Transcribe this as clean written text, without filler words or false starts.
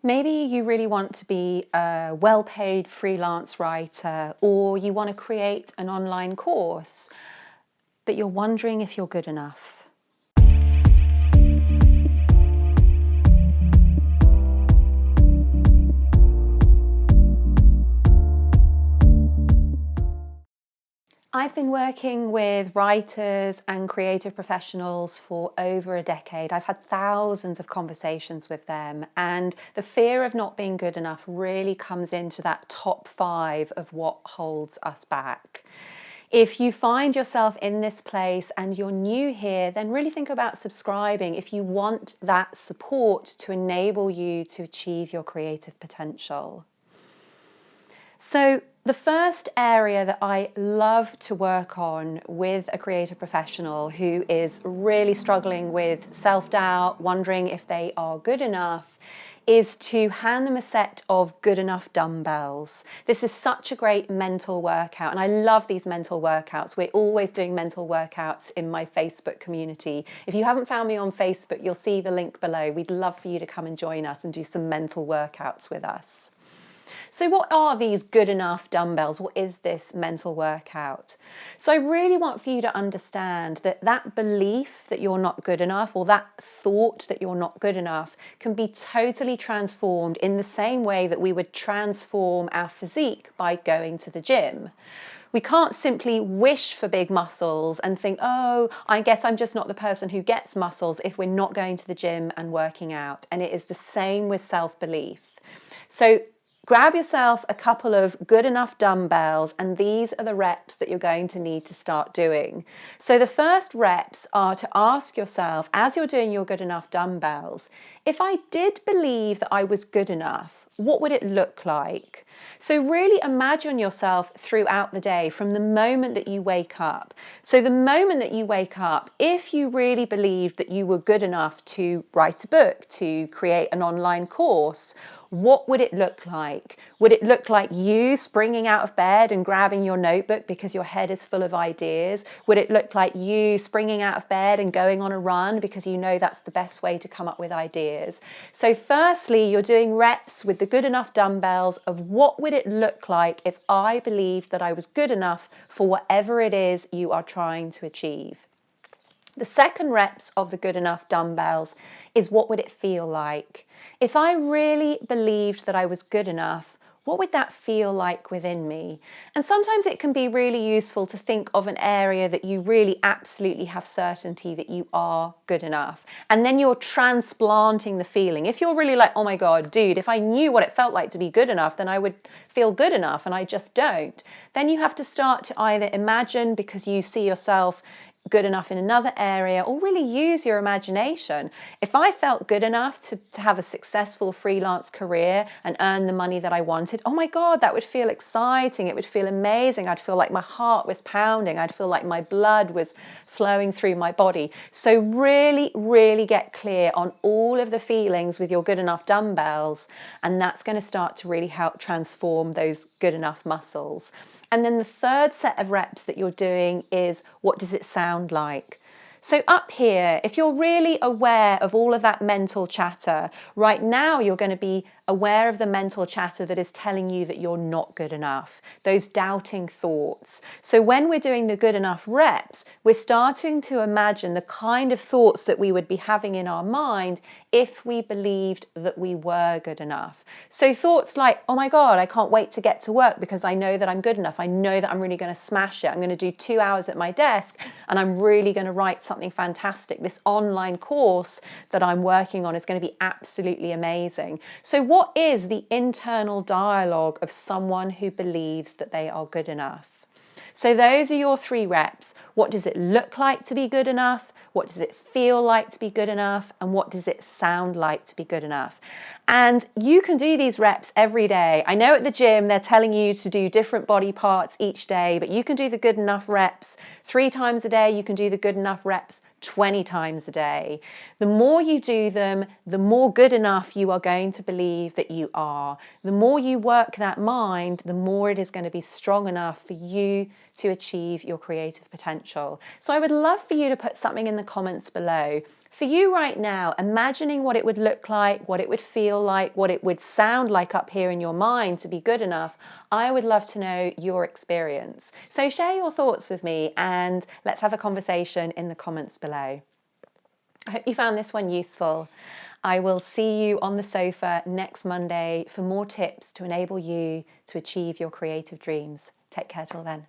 Maybe you really want to be a well-paid freelance writer, or you want to create an online course, but you're wondering if you're good enough. I've been working with writers and creative professionals for over a decade. I've had thousands of conversations with them, and the fear of not being good enough really comes into that top 5 of what holds us back. If you find yourself in this place and you're new here, then really think about subscribing if you want that support to enable you to achieve your creative potential. So the first area that I love to work on with a creative professional who is really struggling with self-doubt, wondering if they are good enough, is to hand them a set of good enough dumbbells. This is such a great mental workout, and I love these mental workouts. We're always doing mental workouts in my Facebook community. If you haven't found me on Facebook, you'll see the link below. We'd love for you to come and join us and do some mental workouts with us. So what are these good enough dumbbells? What is this mental workout? So I really want for you to understand that that belief that you're not good enough, or that thought that you're not good enough, can be totally transformed in the same way that we would transform our physique by going to the gym. We can't simply wish for big muscles and think, oh, I guess I'm just not the person who gets muscles, if we're not going to the gym and working out. And it is the same with self-belief. So grab yourself a couple of good enough dumbbells, and these are the reps that you're going to need to start doing. So the first reps are to ask yourself, as you're doing your good enough dumbbells, if I did believe that I was good enough, what would it look like? So really imagine yourself throughout the day, from the moment that you wake up. So the moment that you wake up, if you really believed that you were good enough to write a book, to create an online course, what would it look like? Would it look like you springing out of bed and grabbing your notebook because your head is full of ideas? Would it look like you springing out of bed and going on a run because you know that's the best way to come up with ideas? So firstly, you're doing reps with the good enough dumbbells of what would it look like if I believed that I was good enough for whatever it is you are trying to achieve. The second reps of the good enough dumbbells is what would it feel like? If I really believed that I was good enough, what would that feel like within me? And sometimes it can be really useful to think of an area that you really absolutely have certainty that you are good enough. And then you're transplanting the feeling. If you're really like, oh my God, dude, if I knew what it felt like to be good enough, then I would feel good enough, and I just don't. Then you have to start to either imagine, because you see yourself good enough in another area, or really use your imagination. If I felt good enough to have a successful freelance career and earn the money that I wanted, oh my God, that would feel exciting. It would feel amazing. I'd feel like my heart was pounding. I'd feel like my blood was flowing through my body. So really, really get clear on all of the feelings with your good enough dumbbells, and that's going to start to really help transform those good enough muscles. And then the third set of reps that you're doing is, what does it sound like? So up here, if you're really aware of all of that mental chatter, right now you're going to be aware of the mental chatter that is telling you that you're not good enough, those doubting thoughts. So when we're doing the good enough reps, we're starting to imagine the kind of thoughts that we would be having in our mind if we believed that we were good enough. So thoughts like, oh my God, I can't wait to get to work because I know that I'm good enough. I know that I'm really going to smash it. I'm going to do 2 hours at my desk and I'm really going to write something fantastic. This online course that I'm working on is going to be absolutely amazing. So what is the internal dialogue of someone who believes that they are good enough? So those are your 3 reps. What does it look like to be good enough? What does it feel like to be good enough? And what does it sound like to be good enough? And you can do these reps every day. I know at the gym they're telling you to do different body parts each day, but you can do the good enough reps 3 times a day. You can do the good enough reps 20 times a day. The more you do them, the more good enough you are going to believe that you are. The more you work that mind, the more it is going to be strong enough for you to achieve your creative potential. So I would love for you to put something in the comments below. For you right now, imagining what it would look like, what it would feel like, what it would sound like up here in your mind to be good enough, I would love to know your experience. So share your thoughts with me and let's have a conversation in the comments below. I hope you found this one useful. I will see you on the sofa next Monday for more tips to enable you to achieve your creative dreams. Take care till then.